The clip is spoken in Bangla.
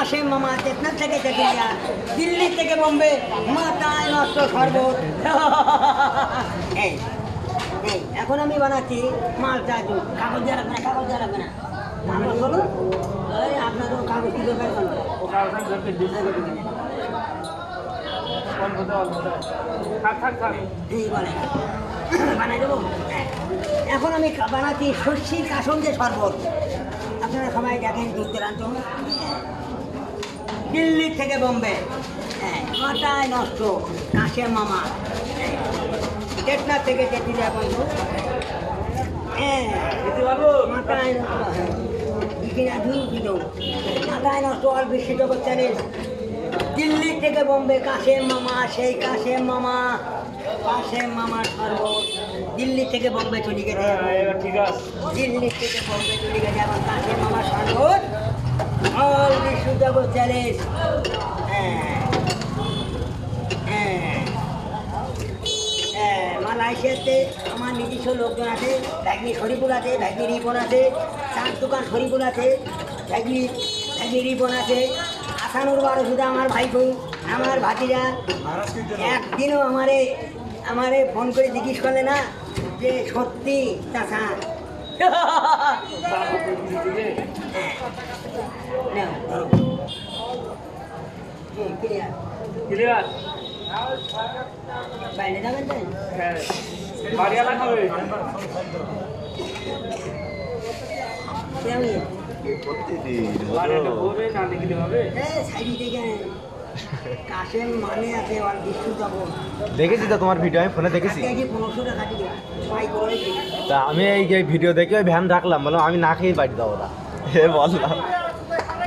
কাশেম মামা চেতনা থেকে চেতিয়া, দিল্লি থেকে বোম্বে, মাথায় নষ্ট শরবত। এই এই এখন আমি বানাচ্ছি মালটা জুস। কাগজ দেওয়া লাগবে না, কাগজ দেওয়া লাগবে না। কাগজ বলুন, আপনাদের কাগজ কি দরকার কেন? এই বলে বানাই দেবো। এখন আমি বানাচ্ছি শস্যির কাসন্দের শরবত। আপনারা সবাই দেখেন দুর্দান্ত। দিল্লি থেকে বোম্বে, মাথায় নষ্ট কাশেম মামা, চেতনা থেকে চেতিয়া বন্ধু, মাথায় নষ্ট, মাথায় নষ্ট আর বিশ্ব জগৎ চ্যানেল। দিল্লি থেকে বোম্বে কাশেম মামা, সেই কাশেম মামা, কাশেম মামার শরবত। দিল্লি থেকে বোম্বে চলে গেছে, ঠিক আছে। দিল্লি থেকে বোম্বে চলে গেছে আমার কাশেম মামার শরবত। অল বিশ্ব জগৎ চ্যালেঞ্জ। মালয়েশিয়াতে আমার নিজস্ব লোকজন আছে, ভ্যাগনি শরীফুল আছে, ভ্যাগনি রিপন আছে, চার দোকান শরীফুল আছে, ভ্যাগনি রিপন আছে, আসানুর বারোসুদা আমার ভাইপো, আমার ভাতিজা। একদিনও আমারে ফোন করে জিজ্ঞেস করলে না যে সত্যি চাষা। Clear clear. বাইরে যাবেন তাই? বাড়িওয়ালা খাবে। বাড়িওয়ালা বলবে না দেখলে হবে। সাইডি থেকে কাশেম মানে আছে আর বিষ্ণু যাবো। দেখেছি তো তোমার ভিডিও, আমি ফোনে দেখেছি। 1500 টাকা দিয়ে সবাই করে তা আমি এই ভিডিও দেখে ওই ভ্যান রাখলাম, বললাম আমি না খেয়েই বাড়ি যাবো না, বললাম।